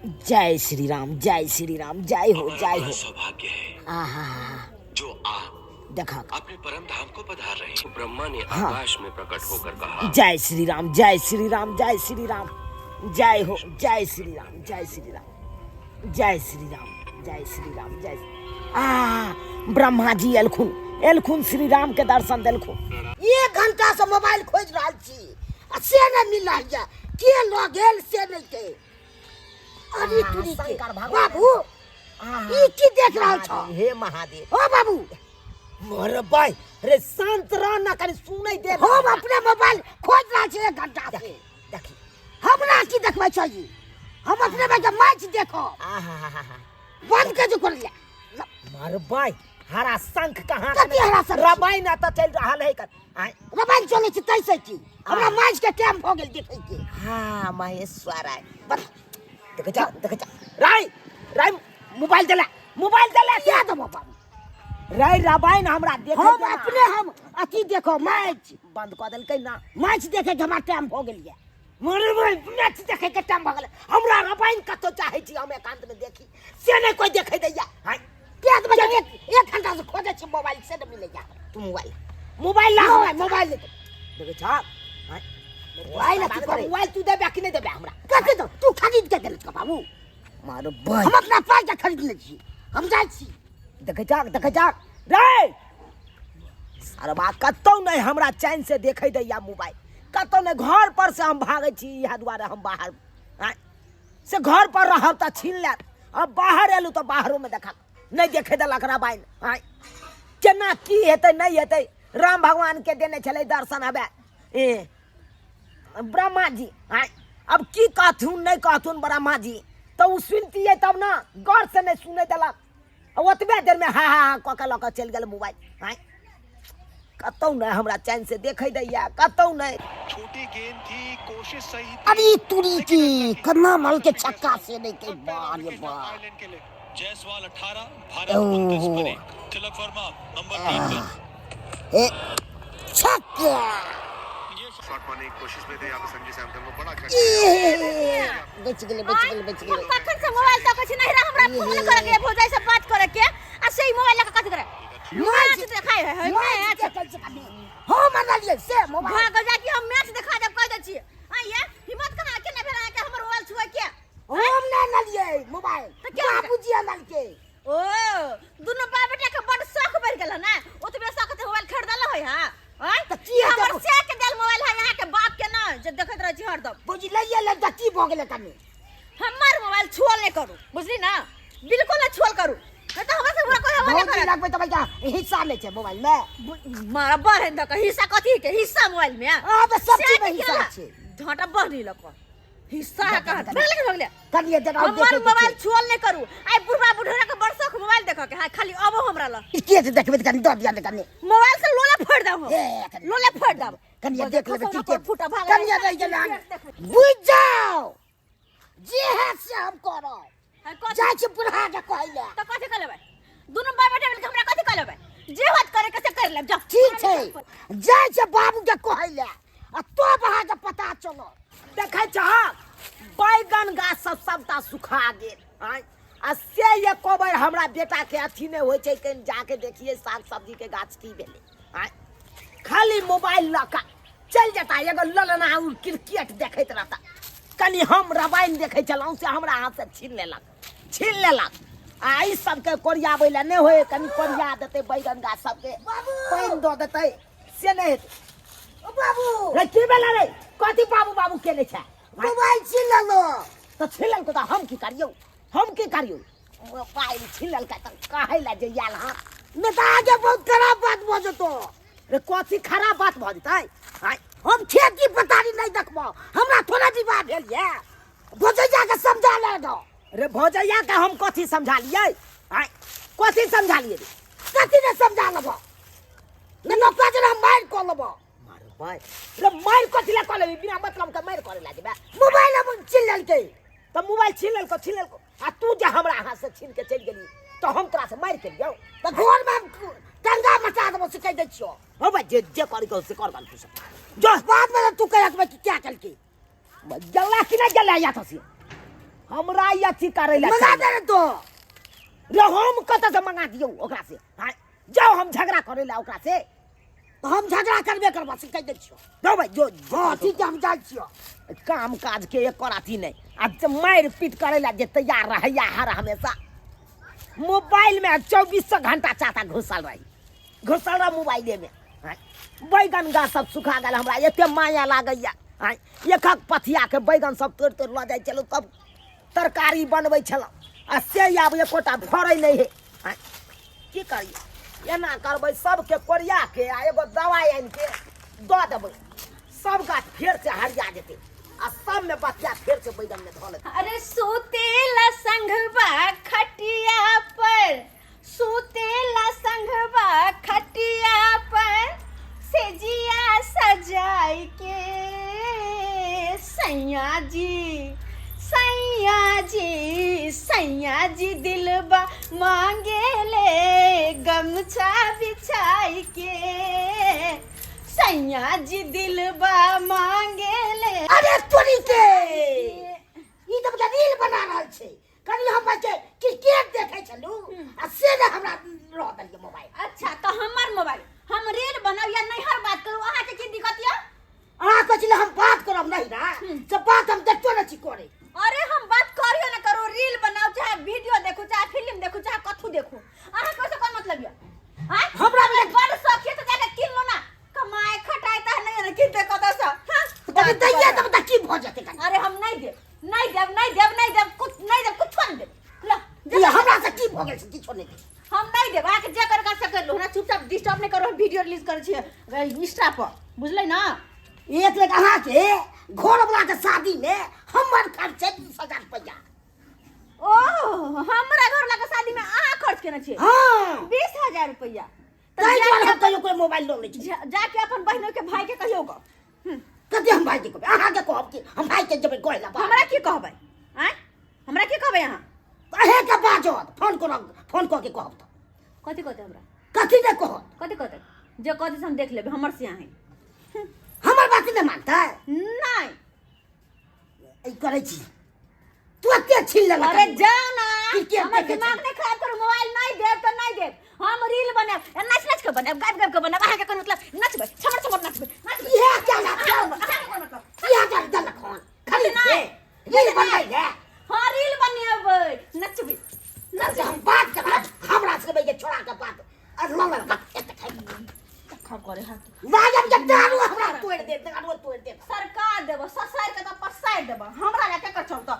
जय श्री राम, जय श्री राम, जय हो, जय हो। सौभाग्य है आहा, जो आप देखा अपने परम धाम को पधार रहे हैं। ब्रह्मा ने आकाश में प्रकट होकर कहा, जय श्री राम, जय श्री राम, जय श्री राम, जय हो, जय श्री राम, जय श्री राम, जय श्री राम, जय श्री राम, जय। ब्रह्मा जी एलखुन एलखुन श्री राम के दर्शन देलखुन। 1 घंटा से मोबाइल खोज रहा छी, से नहीं मिल रहा है। के लग गेल से नहीं के। अरे तुरी के बाबू ई की देख रहा छ? हे महादेव। ओ बाबू मोर भाई रे शांत रह ना, कहीं सुनाई दे। हम अपने मोबाइल खोज रहा छी 1 घंटा से। देखी हमरा की देखबै चाहिए? हम अपने में के मैच देखो। आहा, बंद के जो कर ले। मोर भाई हरा शंख कहाँ कथी हरा शंख? रबाई ना तो चल रहा है कर। मोबाइल चले छी तैसे की हमरा मैच के टाइम हो गेल देखे के। हाँ महेश्वर आए। बस देख जा राय राय मोबाइल दला क्या दबो बाबू? राय रबाई ना हमरा देखे हम अपने हम अथी देखो मैच बंद कर देल के ना। मैच देखे के हमरा टाइम हो गेल। मोरे भाई मैच देखे के टाइम भगले। हमरा रबाई कतो चाहे छी हम एकांत में देखी से नहीं कोई देखे दैया। हां क्या तो एक घंटा से खोजे छी मोबाइल से नहीं मिलेगा। तू मोबाइल ला मोबाइल देख जा। मोबाइल तू देबे कि नहीं देबे हमरा? कथी दो तू खरीद के देलक बाबू? मारो भाई हम अपना पैसा खरीद ले छी, हम जाय छी। देख जा रे सरबा कतो नहीं हमरा चैन से देखे दैया मोबाइल। कतो नहीं घर पर से हम भागे छी, इहा द्वारे हम बाहर से घर पर रहब त छीन ले। अब बाहर एलू तो बाहरों में देखा नहीं देखे देलक रबाइन। केना की हेतै नहीं हेतै? राम भगवान के देने छले दर्शन हबे ए ब्रह्मा जी। अब की कहथुन नहीं कहथुन ब्रह्मा जी तो उ सुनतिए तब ना, गौर से नहीं सुने देलक। ओतबे देर में हा कह लक चल गेल मोबाइल। कतौ नहीं हमरा चैन से देखे दैया, कतौ नहीं। छोटी गेंद थी, कोशिश सही थी। अरे तुरी की कन्ना मल के छक्का से नहीं के बार ये बार। जायसवाल 18, भारत 29 पर 1। तिलक वर्मा नंबर 3 पे। ए छक्का शॉट मारने की कोशिश में थे यहाँ पे संजय सैमसन को बड़ा बच गेले। हम कखन से मोबाइल तक कुछ नहीं रहा। हमरा फोन करे के भौजाई से बात करे के आ से मोबाइल लगा कथि करे? मैच देखाई है मैच हो मना लिए से मोबाइल भाग जा कि हम मैच देखा जब कह दे छी। ये हिम्मत कना के न भेला के हमर मोबाइल छुए के? हम ना लिए मोबाइल तो क्या बाबूजी अनल के। ओ दोनों बाप बेटा के बड़ शौक बढ़ गेल ना। ओतबे शौक से मोबाइल खरीदल होय। हां त की हमर से के देल मोबाइल है यहाँ के बाप के ना जे देखत रह छी हरदम। बुझ लइए ले दती भ गेले कनी। हमर मोबाइल छुअल नहीं करू, बुझली ना? बिल्कुल ना छुअल करू। नहीं तो हमरा से हमरा कोई हवा नहीं करे। लगबे त भैया हिस्सा नहीं छे मोबाइल में। मारा बहन द हिस्सा कथी के? हिस्सा मोबाइल में अब सब चीज में हिस्सा छे। झटा बहनी लक हिस्सा है कहां? भगले कनिए जगह हमर मोबाइल छुअल नहीं करू। आई बुढ़वा बुढ़रा के बरसक मोबाइल देख के हां खाली अब हमरा ल के से देखबे कनी दब जाने कनी मोबाइल से लोला फोड़ दब। लोला फोड़ दब। कनिए देख लेबे की के फुटा भाग कनिए रह गेल। बुझ जाओ जे है से हम करो। जाय छ बुढ़ा के कहले तो कथि कर लेबै? दोनों बाप बेटा मिलके हमरा कथि कर लेबै? जे बात करे के से कर लेब। जा ठीक छै जाय छ बाबू के कहले आ तो बहा के पता चलो। देखे चाह बैगन गाछ सब सबटा सुखा गेल। आ से ये कोबर हमरा बेटा के अथी नहीं होय छै। कहीं जाके देखिए साग सब्जी के गाछ की भेले। खाली मोबाइल लका चल जाता। एगो ललना और क्रिकेट देखत रहता। कनी हम रबाइन देखे चलाऊ से हमरा हाथ से छीन लेलक। आ ई सब के कोरियाबै ले नहीं होय। कनी कोरिया देते बैगन गाछ सब के पानी दो देते से नहीं हेतै। ओ बाबू रे की भेला रे? कथी बाबू केने छै? मोबाइल छीन लो तो छिलल को हम की करियो? मोबाइल छिलल का त काहे ला जे याल। हां नेता आगे बहुत खराब बात भ जतो। रे कथी खराब बात भ जतै? हम खेती पतारी नहीं देखबो। हमरा थोड़ा विवाह भेल ये भोजैया के समझा ले दो। रे भौजैया के हम कथी समझा लियै? कथी समझा लियै? कथी ने समझा लेबो? ने न पाजरा मार को लेबो। मारो भाई रे मार कथी ला कर लेबी? बिना मतलब के मार करे ला जेबे? मोबाइल हम छीन के त मोबाइल छीन को आ तू जे हमरा हाथ से छीन के चल गेली तो हम तोरा से मार के लियो त घर में दंगा मचा देबो से कह दे छियो। हो भाई जे करी को से कर बाल तू सब। जो बाद में तू कह के क्या चल के जल्ला कि नहीं जल्ला या थसी? हमरा ये अथी करे ला मंगा दे रे तो रे हम कत से मंगा दियो ओकरा से हां जाओ हम झगड़ा करे ला ओकरा से तो हम झगड़ा करबे करबा से कह दे छियो दो भाई जो हां ठीक है हम जाय छियो काम काज के एक अथी नहीं आज मार पीट करे ला जे तैयार रहैया हर हमेशा मोबाइल में 24 घंटा चाहता घुसल रहा मोबाइले में बैगन गाछ सब सुखा गल हमरा एते माया लागैया एक पथिया के बैगन सब तोड़ तोड़ ल जाय चलो तब तरकारी बनबै छल आ से आब एकोटा फड़ै नहीं है की करिए एना करबै सबके कोरिया के आ एगो दवाई आनि के दऽ देबै सब गाछ फेर से हरिया जेतै आ सब में बतिया फेर से बैगन में धऽ लेतै अरे सुतेला संघवा खटिया पर सुतेला संघवा खटिया पर सेजिया सजाई के सैया जी दिलबा मांगे ले गमछा बिछाई के सैया जी दिलबा मांगे ले अरे तोरी के ई तो रील बना रहल छै कनी हम बच्चे क्रिकेट देखे छलू आ से ने हमरा रह दल मोबाइल अच्छा तो हमार मोबाइल हम रील बनाओ या नहीं हर बात करू अहाँ के की दिक्कत या अहाँ कहले हम बात करब नहीं ना सब बात हम देखतो न छी करे अरे हम बात करियो ना करो रील बनाओ चाहे वीडियो देखो चाहे फिल्म देखो चाहे कथु देखो अहाँ के कोन मतलब या हां हमरा में बड़ शौक है तो जाके किन लो ना कमाए खटाए त नहीं ना किनते कत से हां तब दैया तब तक की भ जते कनी अरे हम नहीं देब कुछ नहीं देब कुछ नहीं देब ला ये हमरा से की भ गेल छै किछो नहीं हम नहीं देब आके जे कर से कर लो हमरा चुपचाप डिस्टर्ब नहीं करो वीडियो रिलीज करे छिए इंस्टा पर बुझले ना एक लेक अहाँ के घर वाला के शादी में हमर खर्च है 20,000 रुपया ओह हमरा घर लगा शादी में अहाँ खर्च केना छिए हां 20,000 रुपया तै दुआरे हम कहियो कोई मोबाइल लो ले छी जाके अपन बहिनो के भाई के कहियो ग कते हम भाई के कहब अहाँ के कहब कि हम भाई के जब कहला बा हमरा की कहबै हैं हमरा की कहबै अहाँ अहे के बाजत फोन क के कहब कथि कहते हमरा कथि ने कहब कथि कहते जे कथि से हम देख लेबै हमर से आहे हमर बात नहीं मानता नहीं ई करे छी तू अते छिल ले अरे जाओ ना क्रिकेट हमर देखे दिमाग नहीं खराब करो मोबाइल नहीं देब तो नहीं देब हम रील बनाब नाच के बनाब गाब के बनाब अहाँ के कोन मतलब नचबै छमर नचबै ये क्या मतलब ये क्या दल खोन खाली नहीं। रील बनाई ले हां रील बनेबै नचबै नच हम बात के बाद हमरा से के छोड़ा के बात और लंगर बात एत खाई खब करे हाथ बाजब के दारू हमरा तोड़ दे सरकार देब ससार के त पसार देब हमरा के कर चलत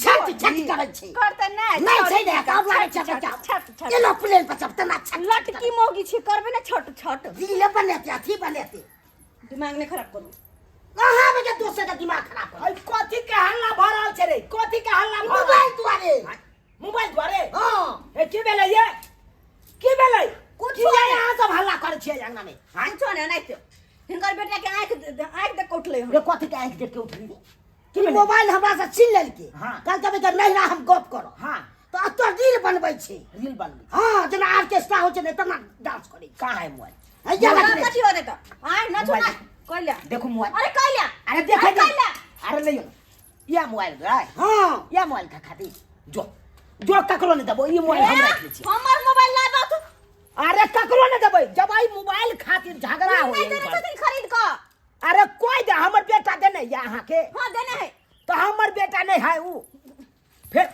छट करे छी करते नहीं छै दे का हमरा छट ये लो प्लेन पर सब तना छट लटकी मोगी छी करबे ना छोट रील बनेते अथी बनेते दिमाग नहीं खराब करू कहां में के दोसर का दिमाग खराब कर कथी के हल्ला भरल छै रे कथी के हल्ला मोबाइल द्वारे हां हां की भेलै ये की भेलै कुछ की नहीं। यहाँ सब हल्ला करे छियै अंगना में कुछो नहीं नहीं हिनकर बेटा के आंख देख के उठले रे कथी के आंख देख के उठली कि मोबाइल हमरा से छीन लेलके हाँ। कल कभी के नहीं ना हम गप करो हाँ तो अब तो रील बनबै छी रील बनबै हां जना ऑर्केस्ट्रा हो छै तना डांस करी कहाँ है मोबाइल है या हमरा लगले कथि हो देता आय न छोना मोबाइल। कहलिया देखो मोबाइल अरे कहलिया अरे देखे अरे कहलिया अरे ले या मोबाइल रे हां या मोबाइल का खाती जो ककरो ने देबो ये मोबाइल हम रख लै छी हमर मोबाइल ला दो तू अरे ककरो ने देबै जब आई मोबाइल खातिर झगड़ा हो नहीं देने छथिन खरीद क अरे कोई दे हमर बेटा देने या अहाँ के हां देने है तो हमर बेटा नहीं है ऊ फिर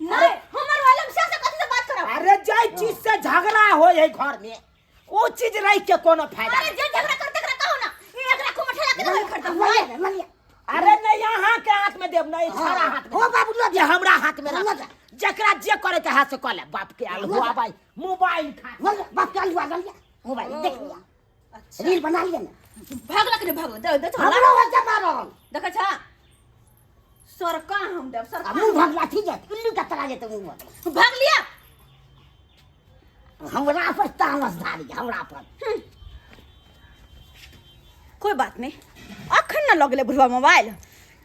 नहीं हमर वाला से कथि से बात करब अरे जय चीज से झगड़ा हो है घर में वो चीज रह के कोनो फायदा अरे जे झगड़ा करते कहो ना ये एकरा को मठला के नहीं खरीद ललिया अरे नहीं यहाँ के हाथ में देब नहीं सारा हाथ में हो बाबू लो ये हमरा हाथ में रख जकरा जे करे के हाथ से कर ले बाप के आल हुआ भाई मोबाइल खा ललिया बाप का लुआ ललिया मोबाइल देख लिया अच्छा रील बना लिया ना भागलक रे भाग दे छोला हमरो हो जा मारल देख छ सरका हम देब सरका मुंह भगला थी जात उल्लू का तरह जेते मुंह भाग लिया हमरा पर तामसधारी हमरा पर कोई बात नहीं अखन न लगले बुढ़वा मोबाइल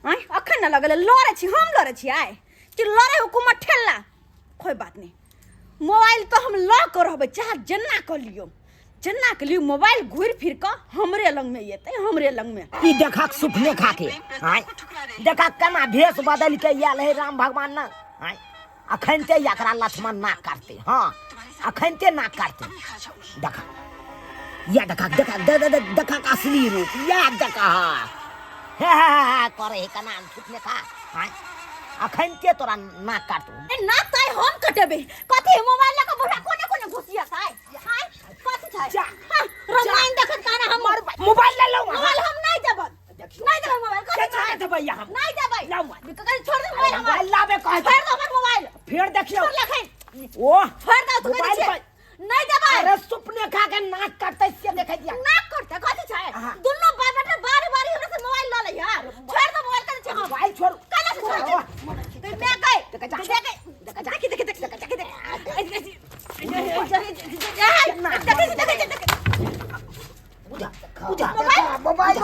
आय अखन न लगले लड़े छी हम लड़े छी आय कि लड़े हुकूमत ठेला कोई बात नहीं मोबाइल तो हम ल कर रहबे चाहे जन्ना कर लियो चन्ना के लिए मोबाइल घूर फिर के हमरे लंग में येते हमरे लंग में ई देखा सुपने खा के आय देखा केना भेष बदल के आयल है राम भगवान ना आय अखनते एकरा लक्ष्मण ना करते हाँ अखनते ना करते देखा या देखा देखा देखा का असली रूप या देखा हे करे केना सुपने खा आय अखनते तोरा ना काटू ना ताई हम कटबे कथि मोबाइल लगा बुढ़ा कोने कोने घुसिया ताई हाय कथि छै जा। रामायण देखत काना हम मोबाइल ले लो मोबाइल हम नहीं देबन नहीं देबन मोबाइल कथि छै देबै हम नहीं देबै लाओ मोबाइल ककरे छोड़ दे मोबाइल हमर मोबाइल लाबे कह फेर दो हमर मोबाइल फिर देखियो छोड़ लखै ओ फेर दो तू मोबाइल कथि पर- छै नहीं देबै अरे सुपने खा के नाक काटते से देखै दिया नाक करते कथि छै हाँ। दुनो बार बेटा बारी बारी हमरा से मोबाइल ल ले यार छोड़ दो मोबाइल कथि छै हम मोबाइल छोड़ काला से छोड़ दे मैं गई देखा जा। देखी देखी देखी देखी बुझा बुझा मोबाइल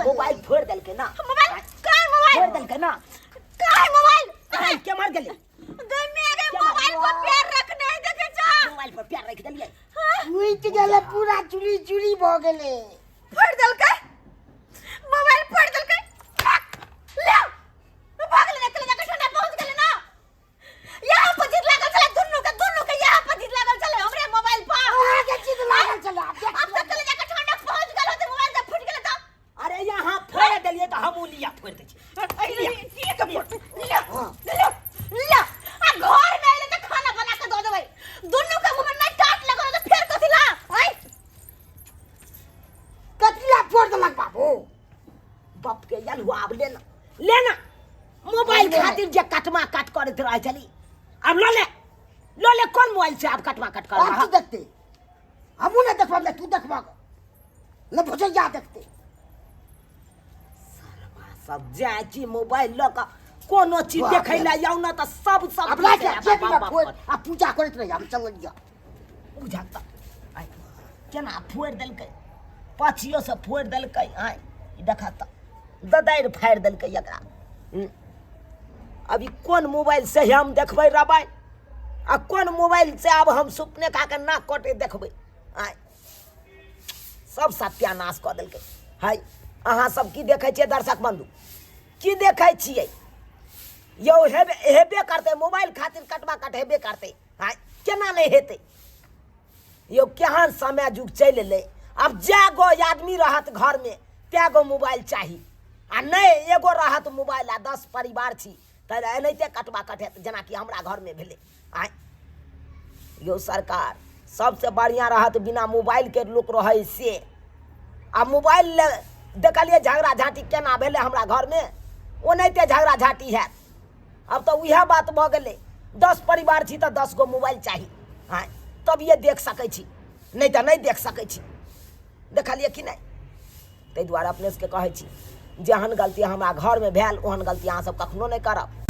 मोबाइल फोड़ देल के ना मोबाइल काय मोबाइल फोड़ देल के ना काय मोबाइल मोबाइल के मार गेले दे मेरे मोबाइल को पैर रखने देखे जा मोबाइल पर प्यार रख देलिए उइट गेले पूरा चुरी चुरी भ गेले फोड़ दल के मोबाइल फोड़ दल के ले भाग ले चले जाके ठंडा पहुंच गेले ना यहां पर जिद लागल चले दुन्नु के यहां पर जिद लागल चले हमरे मोबाइल पर आगे चीज लागल चले अब तक चले जाके ठंडा पहुंच गेल तो मोबाइल तो फूट गेल तो अरे यहाँ फोड़ देलिए तो हम लिया फोड़ दे ला आ घर में आइले त खाना बना के दो देबै दुन्नु के मुंह में नहीं काट लगल तो फिर कथि ला आई कतिया फोड़ देलक बाबू बाप के याल हुआ अब लेना मोबाइल खातिर जे कटमा कट करत रह चली अब लो ले कौन मोबाइल से आप कटमा कट कर और रहा तू देखते हमू ने देखबा ले तू देखबा ले भुजैया देखते सब जाय छी मोबाइल ल का कोनो चीज बाप देखै रे। ला जाऊ ना त सब अब ला के बाप जेबी में बाप फोड़ पर। आ पूजा करत रही हम चल गया बुझा त आय केना फोड़ देलकै पाछियो से फोड़ देलकै आय ई देखा त ददाइर फाड़ देलकै एकरा अभी कोन मोबाइल से हम देखबै रामायण आ कोन मोबाइल से अब हम सुपने खा के नाक कटे देखबै आय सब सत्यानाश कऽ देलकै हाय अहाँ सब की देखै छियै दर्शक बंधु की देखै छियै यौ हेबे करतै मोबाइल खातिर कटवा कट हेबे करतै हाय केना नहीं हेतै यौ केहन समय जुग चलि एलै अब जै गो आदमी रहत घर में तै गो मोबाइल चाही आ नहीं एगो रहत मोबाइल आ 10 परिवार छी तऽ एनाहिते कटवा कट हेतै जेनाकि हमरा घर में भेलै आय यौ सरकार सबसे बढ़िया रहत बिना मोबाइल के लोक रहे से आ मोबाइल देखलिए झगड़ा झाँटी केना भेलै हमरा घर में ओनाहिते झगड़ा झाँटी हैत अब तो वह बात भऽ गेलै 10 परिवार छी तऽ 10 गो मोबाइल चाही हाँ तब ये देख सकै छी नहीं तो नहीं देख सकै छी देखलिए कि नहीं ताहि दुआरे अपने सबके कहै छी जेहन गलती हमरा घर में भेल ओहन गलती अहाँ सब कखनो नहीं करब।